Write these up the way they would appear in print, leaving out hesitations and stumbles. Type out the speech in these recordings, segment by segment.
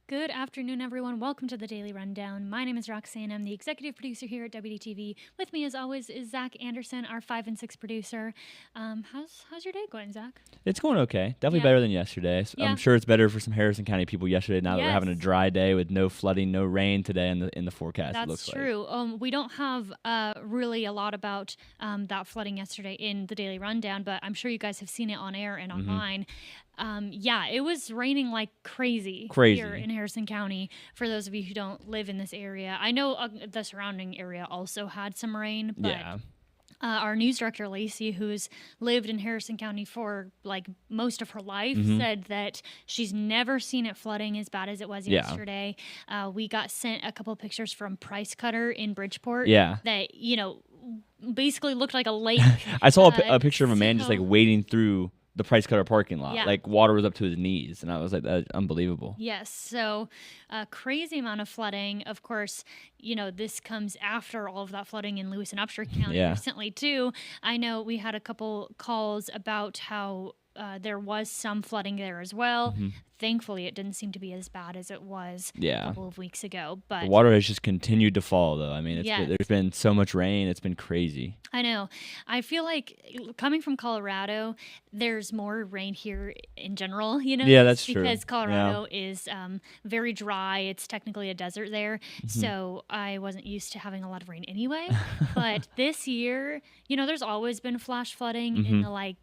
Good afternoon, everyone. Welcome to the Daily Rundown. My name is Roxanne. I'm the executive producer here at WDTV. With me, as always, is Zach Anderson, our 5 and 6 producer. How's your day going, Zach? It's going okay. Definitely Yeah. better than yesterday. Yeah. I'm sure it's better for some Harrison County people yesterday. Now that we're having a Yes. dry day with no flooding, no rain today in the forecast. That's it looks true. We don't have really a lot about that flooding yesterday in the Daily Rundown, but I'm sure you guys have seen it on air and online. Yeah, it was raining like crazy here in Harrison County. For those of you who don't live in this area, I know the surrounding area also had some rain, but Yeah. our news director, Lacey, who's lived in Harrison County for like most of her life, said that she's never seen it flooding as bad as it was yesterday. We got sent a couple of pictures from Price Cutter in Bridgeport that, basically looked like a lake. I saw a picture of a man just like wading through the Price Cutter parking lot. Yeah. Like water was up to his knees, and I was like, that's unbelievable. Yes, so a crazy amount of flooding. Of course, this comes after all of that flooding in Lewis and Upshur County recently too. I know we had a couple calls about how there was some flooding there as well. Thankfully, it didn't seem to be as bad as it was a couple of weeks ago. But the water has just continued to fall, though. I mean, there's been so much rain. It's been crazy. I know. I feel like coming from Colorado, there's more rain here in general, Yeah, that's true. Because Colorado is very dry. It's technically a desert there. So I wasn't used to having a lot of rain anyway. But this year, there's always been flash flooding in the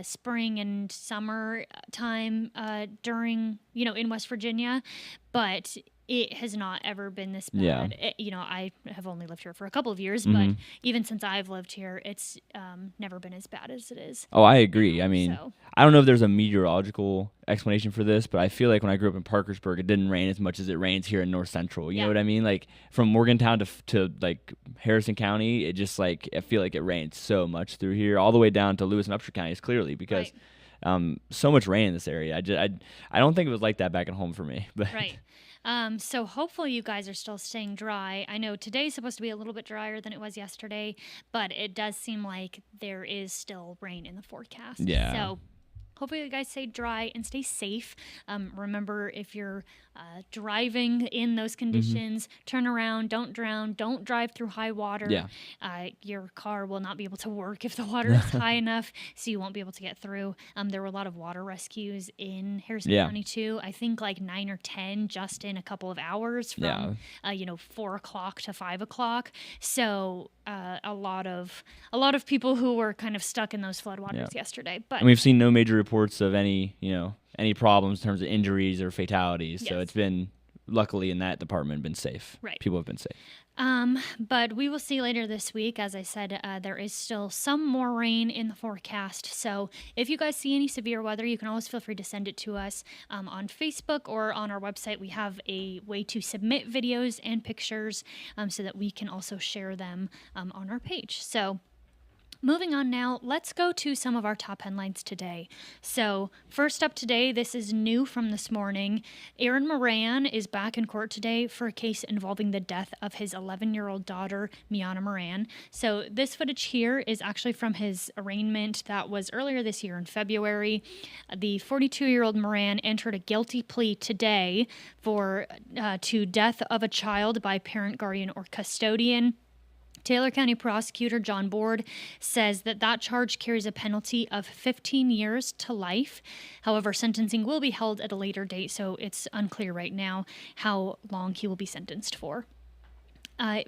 spring and summer time during, in West Virginia. But it has not ever been this bad. I have only lived here for a couple of years, but even since I've lived here, it's never been as bad as it is. Oh, I agree. I mean, I don't know if there's a meteorological explanation for this, but I feel like when I grew up in Parkersburg, it didn't rain as much as it rains here in North Central. You know what I mean? Like from Morgantown to like Harrison County, it just like I feel like it rains so much through here, all the way down to Lewis and Upshur counties, clearly because so much rain in this area. I don't think it was like that back at home for me. But Right. So hopefully you guys are still staying dry. I know today's supposed to be a little bit drier than it was yesterday, but it does seem like there is still rain in the forecast. Yeah. So hopefully you guys stay dry and stay safe. Remember, if you're driving in those conditions, turn around, don't drown, don't drive through high water. Yeah. Your car will not be able to work if the water is high enough, so you won't be able to get through. There were a lot of water rescues in Harrison County too. I think like 9 or 10 just in a couple of hours from 4 o'clock to 5 o'clock. So a lot of people who were kind of stuck in those floodwaters yesterday. But and we've seen no major reports of any problems in terms of injuries or fatalities. So it's been, luckily in that department, been safe. Right. People have been safe. But we will see later this week. As I said, there is still some more rain in the forecast. So if you guys see any severe weather, you can always feel free to send it to us on Facebook or on our website. We have a way to submit videos and pictures so that we can also share them on our page. So moving on now, let's go to some of our top headlines today. So first up today, this is new from this morning. Aaron Moran is back in court today for a case involving the death of his 11-year-old daughter, Miana Moran. So this footage here is actually from his arraignment that was earlier this year in February. The 42-year-old Moran entered a guilty plea today to death of a child by parent, guardian, or custodian. Taylor County Prosecutor John Board says that charge carries a penalty of 15 years to life. However, sentencing will be held at a later date, so it's unclear right now how long he will be sentenced for.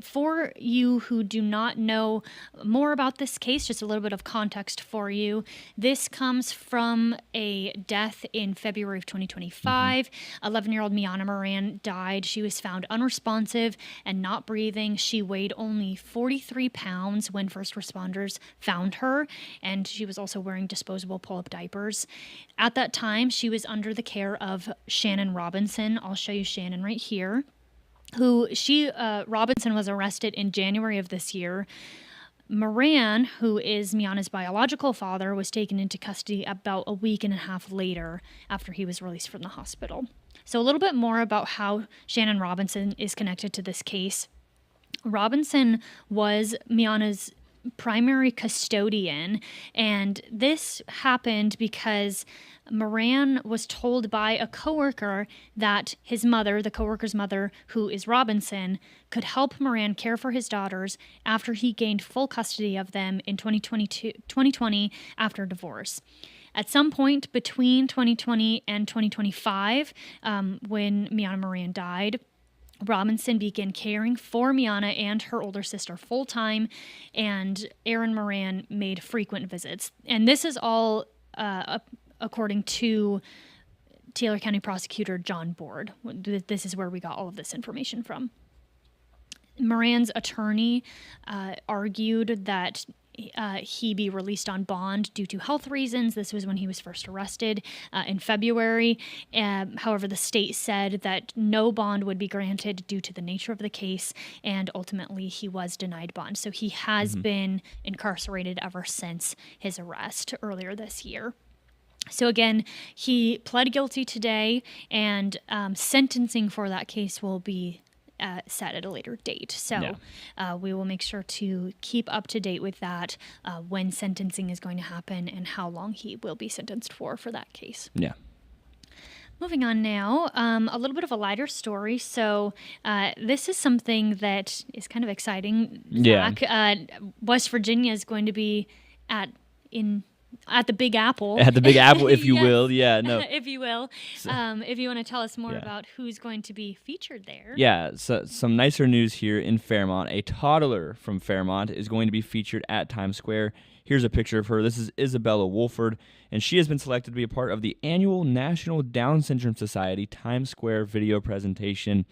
For you who do not know more about this case, just a little bit of context for you. This comes from a death in February of 2025. 11-year-old Miana Moran died. She was found unresponsive and not breathing. She weighed only 43 pounds when first responders found her, and she was also wearing disposable pull-up diapers. At that time, she was under the care of Shannon Robinson. I'll show you Shannon right here. Robinson was arrested in January of this year. Moran, who is Miana's biological father, was taken into custody about a week and a half later after he was released from the hospital. So a little bit more about how Shannon Robinson is connected to this case. Robinson was Miana's primary custodian. And this happened because Moran was told by a coworker that his mother, the coworker's mother, who is Robinson, could help Moran care for his daughters after he gained full custody of them in 2020 after divorce. At some point between 2020 and 2025, when Miana Moran died, Robinson began caring for Miana and her older sister full-time, and Aaron Moran made frequent visits. And this is all according to Taylor County Prosecutor John Board. This is where we got all of this information from. Moran's attorney argued that he be released on bond due to health reasons. This was when he was first arrested in February. However, the state said that no bond would be granted due to the nature of the case, and ultimately he was denied bond. So he has been incarcerated ever since his arrest earlier this year. So again, he pled guilty today, and sentencing for that case will be set at a later date. So we will make sure to keep up to date with that, when sentencing is going to happen and how long he will be sentenced for that case. Yeah. Moving on now, a little bit of a lighter story. So this is something that is kind of exciting. Zach. West Virginia is going to be at the Big Apple. At the Big Apple, if you Yes. will. Yeah, no. If you will. If you want to tell us more about who's going to be featured there. Yeah, so some nicer news here in Fairmont. A toddler from Fairmont is going to be featured at Times Square. Here's a picture of her. This is Isabella Wolford, and she has been selected to be a part of the annual National Down Syndrome Society Times Square video presentation.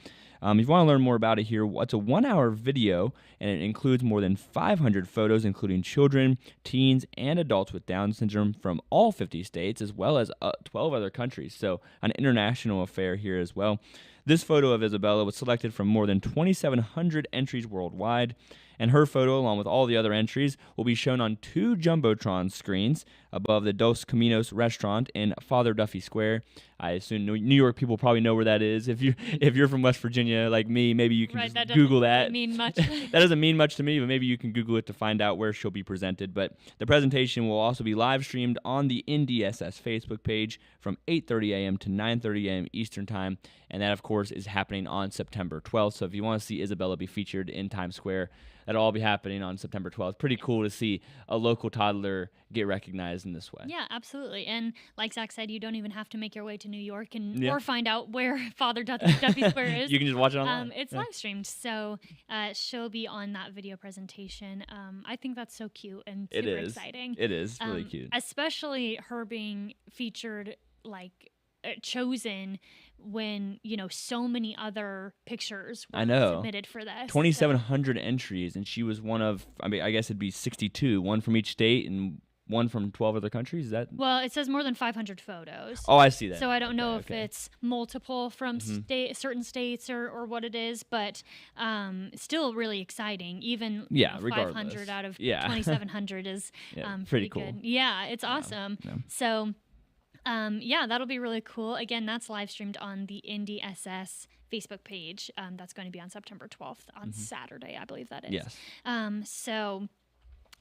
If you want to learn more about it here, it's a 1-hour video, and it includes more than 500 photos, including children, teens, and adults with Down syndrome from all 50 states, as well as 12 other countries. So an international affair here as well. This photo of Isabella was selected from more than 2,700 entries worldwide, and her photo, along with all the other entries, will be shown on 2 Jumbotron screens above the Dos Caminos restaurant in Father Duffy Square. I assume New York people probably know where that is. If you're from West Virginia like me, maybe you can just Google that. Mean much. That doesn't mean much to me, but maybe you can Google it to find out where she'll be presented. But the presentation will also be live streamed on the NDSS Facebook page from 8:30 a.m. to 9:30 a.m. Eastern Time, and that, of course, is happening on September 12th. So if you want to see Isabella be featured in Times Square, that'll all be happening on September 12th. Pretty cool to see a local toddler get recognized in this way. Yeah, absolutely. And like Zach said, you don't even have to make your way to New York or find out where Father Duffy Square is. You can just watch it online. It's live streamed, so she'll be on that video presentation. I think that's so cute and super exciting. It is really cute. Especially her being featured, chosen when so many other pictures were submitted for this. 2,700 entries, and she was one of, I guess it'd be 62, one from each state and one from 12 other countries. Is that? Well, it says more than 500 photos. Oh, I see that. So I don't know if it's multiple from certain states or what it is, but still really exciting. Even 500 out of 2,700 is pretty cool. Good. Yeah, it's awesome. Yeah. So. That'll be really cool. Again, that's live streamed on the NDSS Facebook page. That's going to be on September 12th on Saturday, I believe that is. Yes.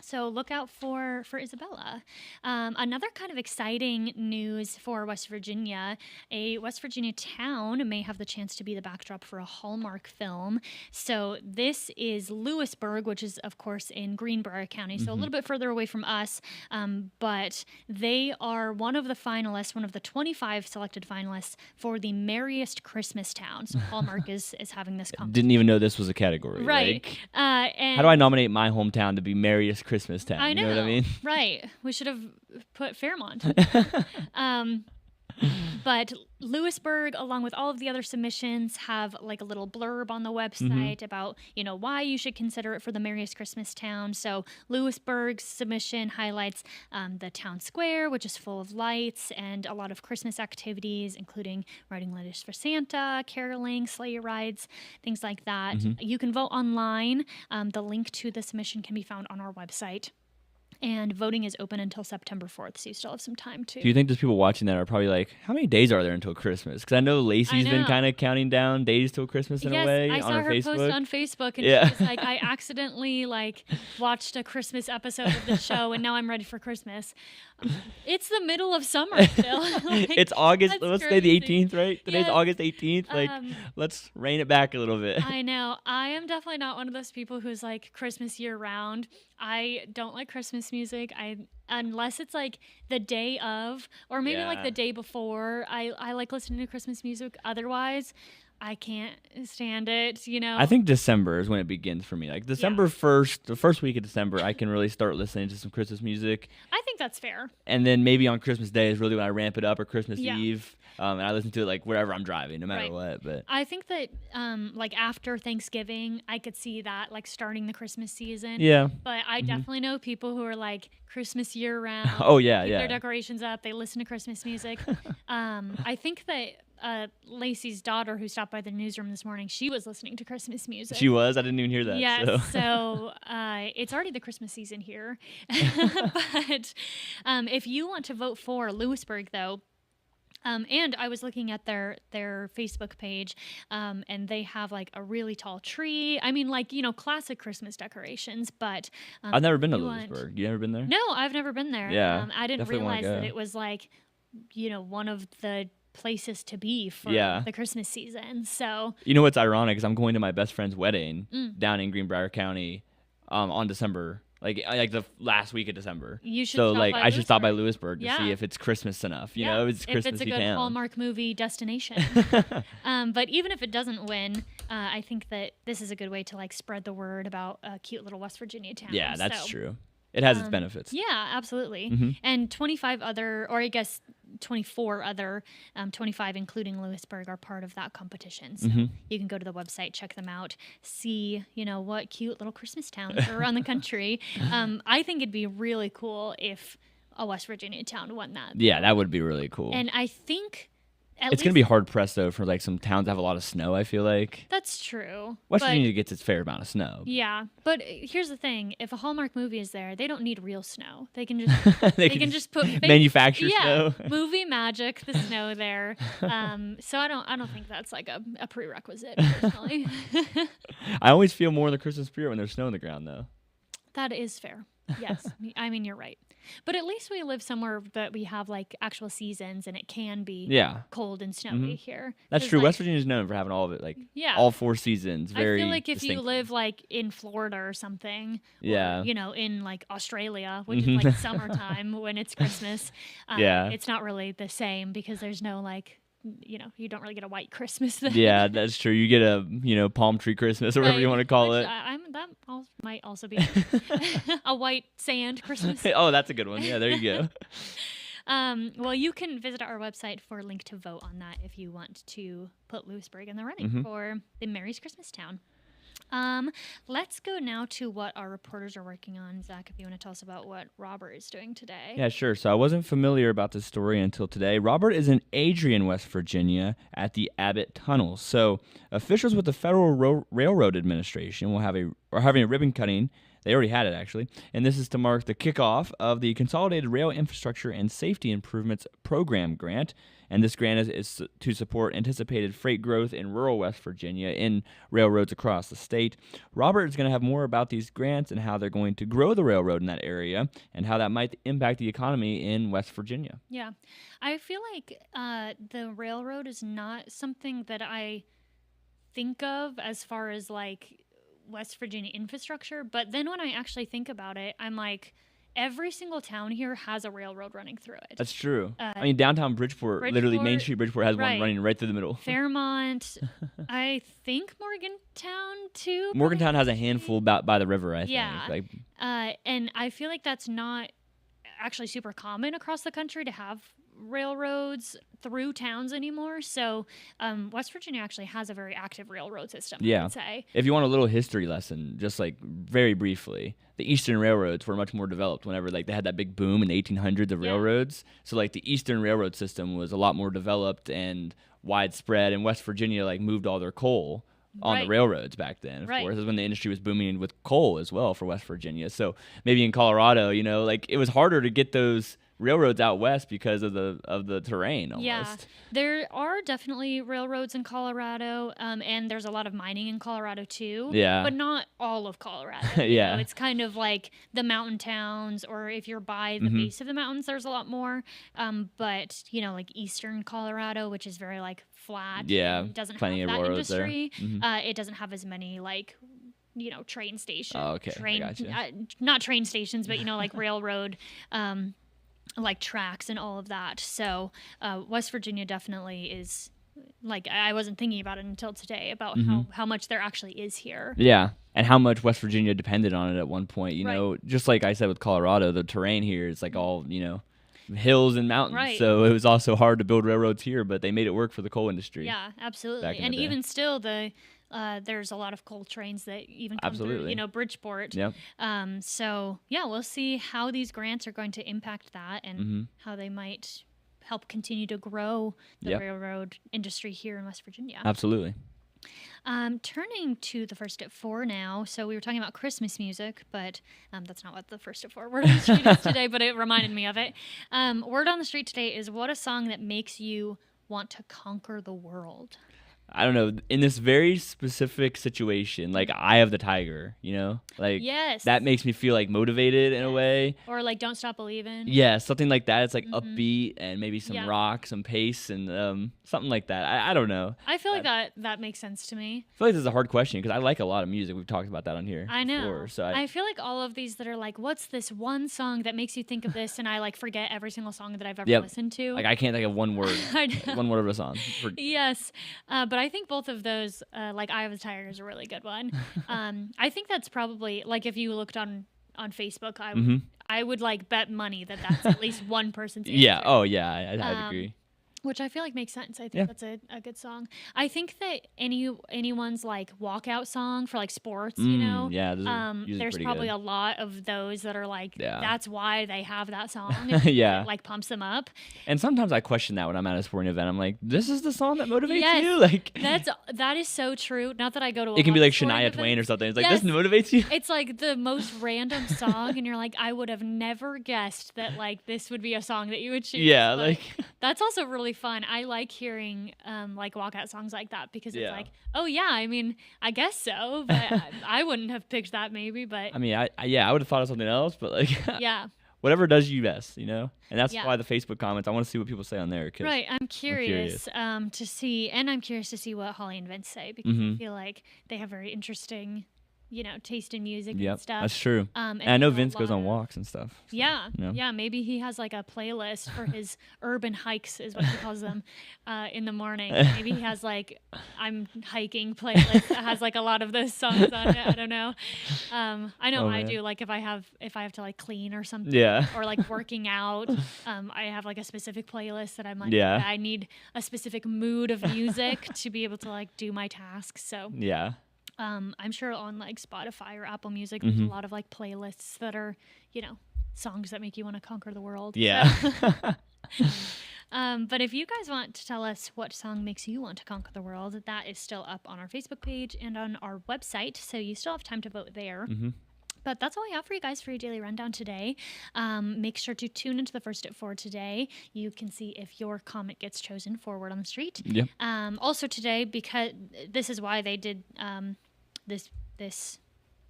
So look out for Isabella. Another kind of exciting news for West Virginia, a West Virginia town may have the chance to be the backdrop for a Hallmark film. So this is Lewisburg, which is, of course, in Greenbrier County, so a little bit further away from us. But they are one of the 25 selected finalists for the merriest Christmas town. So Hallmark is having this competition. Didn't even know this was a category. Right. And how do I nominate my hometown to be merriest Christmas town? I know. You know what I mean? Right. We should have put Fairmont. But Lewisburg, along with all of the other submissions, have a little blurb on the website about, why you should consider it for the merriest Christmas town. So Lewisburg's submission highlights the town square, which is full of lights and a lot of Christmas activities, including writing letters for Santa, caroling, sleigh rides, things like that. You can vote online. The link to the submission can be found on our website. And voting is open until September 4th, so you still have some time to. Do you think those people watching that are probably like, how many days are there until Christmas? Because I know Lacey's been kind of counting down days till Christmas in a way I saw on her Facebook. post on Facebook, and she was like, I accidentally watched a Christmas episode of the show, and now I'm ready for Christmas. It's the middle of summer still. It's August. Let's say the 18th, right? Today's Yes. August 18th. Let's rein it back a little bit. I know. I am definitely not one of those people who's like Christmas year round. I don't like Christmas music. Unless it's like the day of, or maybe like the day before. I like listening to Christmas music. Otherwise, I can't stand it, I think December is when it begins for me. Like December 1st, the first week of December, I can really start listening to some Christmas music. I think that's fair. And then maybe on Christmas Day is really when I ramp it up, or Christmas Eve. And I listen to it like wherever I'm driving, no matter what. But I think that like after Thanksgiving, I could see that like starting the Christmas season. Yeah. But I definitely know people who are like Christmas year round. Oh yeah, keep their decorations up. They listen to Christmas music. I think that Lacey's daughter, who stopped by the newsroom this morning, she was listening to Christmas music. She was? I didn't even hear that. Yeah, so it's already the Christmas season here. But if you want to vote for Lewisburg, though, and I was looking at their Facebook page, and they have like a really tall tree. I mean, like, classic Christmas decorations, but I've never been to Lewisburg. You ever been there? No, I've never been there. Yeah, I didn't realize that it was like, one of the places to be for the Christmas season. So what's ironic is I'm going to my best friend's wedding down in Greenbrier County on December. Like the last week of December. You should I should stop by Lewisburg to see if it's Christmas enough. It's Christmas. If it's a good Hallmark movie destination. But even if it doesn't win, I think that this is a good way to like spread the word about a cute little West Virginia town. Yeah, that's true. It has its benefits. Yeah, absolutely. And 25 other, or I guess 24 other, 25 including Lewisburg, are part of that competition. So you can go to the website, check them out, see, what cute little Christmas towns are around the country. I think it'd be really cool if a West Virginia town won that. Yeah, that would be really cool. And I think it's going to be hard pressed, though, for like some towns that have a lot of snow, I feel like. That's true. West Virginia gets its fair amount of snow. Yeah, but here's the thing. If a Hallmark movie is there, they don't need real snow. They can just they can just put manufacture snow. Movie magic, the snow there. So I don't think that's like a prerequisite, personally. I always feel more in the Christmas spirit when there's snow on the ground, though. That is fair. Yes. I mean, you're right. But at least we live somewhere that we have like actual seasons, and it can be cold and snowy here. That's true. West Virginia is known for having all of it, like all 4 seasons. Very I feel like if distinctly. you live like in Florida or something, or, in like Australia, which is like summertime when it's Christmas, it's not really the same because there's no like, you don't really get a white Christmas then. Yeah, that's true. You get a, palm tree Christmas or whatever you want to call it. That might also be a white sand Christmas. Oh, that's a good one. Yeah, there you go. Well, you can visit our website for a link to vote on that if you want to put Lewisburg in the running for the Mary's Christmas Town. Let's go now to what our reporters are working on. Zach, if you want to tell us about what Robert is doing today. Yeah, sure. So I wasn't familiar about this story until today. Robert is in Adrian, West Virginia at the Abbott Tunnel. So officials with the Federal Railroad Administration are having a ribbon cutting. They already had it, actually. And this is to mark the kickoff of the Consolidated Rail Infrastructure and Safety Improvements Program grant. And this grant is to support anticipated freight growth in rural West Virginia in railroads across the state. Robert is going to have more about these grants and how they're going to grow the railroad in that area and how that might impact the economy in West Virginia. Yeah. I feel like the railroad is not something that I think of as far as like West Virginia infrastructure, but then when I actually think about it, I'm like, every single town here has a railroad running through it. That's true. I mean, downtown Bridgeport, literally Main Street Bridgeport has one running right through the middle. Fairmont, I think Morgantown too. Morgantown has a handful by the river, I think. And I feel like that's not actually super common across the country to have railroads through towns anymore. So West Virginia actually has a very active railroad system, I would say. If you want a little history lesson, just like very briefly, the Eastern railroads were much more developed whenever like they had that big boom in the 1800s of railroads. So like the Eastern railroad system was a lot more developed and widespread, and West Virginia like moved all their coal on the Right. railroads back then. Of Right. course, is when the industry was booming with coal as well for West Virginia. So maybe in Colorado, like it was harder to get those railroads out west because of the terrain Yeah, almost. there are definitely railroads in Colorado, and there's a lot of mining in Colorado too. Yeah. But not all of Colorado. Yeah. It's kind of like the mountain towns, or if you're by the Mm-hmm. base of the mountains, there's a lot more. But like eastern Colorado, which is very like flat, Yeah, and doesn't plenty have of that railroads there. industry. Mhm. It doesn't have as many like train stations. Oh, okay, I gotcha. Not train stations, but like railroad. Like tracks and all of that. So West Virginia definitely is like, I wasn't thinking about it until today about how much there actually is here. Yeah, and how much West Virginia depended on it at one point. Right. Just like I said with Colorado, the terrain here is like all hills and mountains. Right. So it was also hard to build railroads here, but they made it work for the coal industry. Yeah, absolutely. back in And the day. even still, there's a lot of coal trains that even come Absolutely. through, Bridgeport. Yep. So yeah, we'll see how these grants are going to impact that, and how they might help continue to grow the Yep. railroad industry here in West Virginia. Absolutely. Turning to the First at 4 now. So we were talking about Christmas music, but that's not what the First at 4 word on the street is today, but it reminded me of it. Word on the street today is, what a song that makes you want to conquer the world. I don't know, in this very specific situation, like Eye of the Tiger, like Yes. that makes me feel like motivated in a way. Or like Don't Stop Believin'. Yeah, something like that. It's like upbeat and maybe some Yeah. rock, some pace, and something like that. I don't know. I feel like that makes sense to me. I feel like this is a hard question because I like a lot of music. We've talked about that on here. I know. Before, so I feel like all of these that are like, what's this one song that makes you think of this? And I like forget every single song that I've ever Yep. listened to. like I can't think of one word, I know. one word of a song. Yes, but I think both of those, like Eye of the Tiger is a really good one. I think that's probably, like, if you looked on Facebook, I would like bet money that that's at least one person's answer. Yeah. Oh, yeah. I'd agree. Which I feel like makes sense. I think Yeah. that's a good song. I think that anyone's like walkout song for like sports, Yeah, those are usually there's pretty probably good. a lot of those that are like, Yeah. that's why they have that song. Yeah. It, like pumps them up. And sometimes I question that when I'm at a sporting event. I'm like, this is the song that motivates Yes, you? Like, that is so true. Not that I go to a it can lot be of like sporting Shania Twain or events. something. It's like, Yes. this motivates you? It's like the most random song, and you're like, I would have never guessed that like this would be a song that you would choose. Yeah, But like, that's also really fun. I like hearing like walkout songs like that because it's Yeah. like, oh yeah, I mean, I guess so, but I wouldn't have picked that maybe, but I mean, I would have thought of something else, but like, yeah. whatever does you best, And that's Yeah. why the Facebook comments, I want to see what people say on there. 'Cause Right, I'm curious, curious. to see, and I'm curious to see what Holly and Vince say, because I feel like they have very interesting, taste in music and Yep, stuff. that's true. And And I know a Vince goes lot on of- walks and stuff. so, Yeah, Yeah. yeah. Maybe he has like a playlist for his urban hikes, is what he calls them, in the morning. Maybe he has like I'm hiking playlist that has like a lot of those songs on it. I don't know. I know Oh, I man. do. Like if I have to like clean or something, Yeah. or like working out, I have like a specific playlist that I'm like, Yeah. I need a specific mood of music to be able to like do my tasks. So Yeah. I'm sure on like Spotify or Apple Music, there's a lot of like playlists that are, songs that make you want to conquer the world. Yeah. But if you guys want to tell us what song makes you want to conquer the world, that is still up on our Facebook page and on our website, so you still have time to vote there. But that's all we have for you guys for your daily rundown today. Make sure to tune into the First at 4 today. You can see if your comment gets chosen for Word on the Street. Yep. Also today, because this is why they did this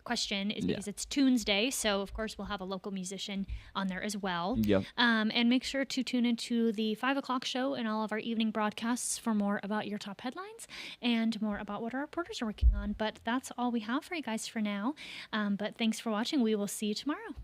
question, is because it's Tunes Day, so of course we'll have a local musician on there as well. Yep. And make sure to tune into the 5 o'clock show and all of our evening broadcasts for more about your top headlines and more about what our reporters are working on. But that's all we have for you guys for now. But thanks for watching. We will see you tomorrow.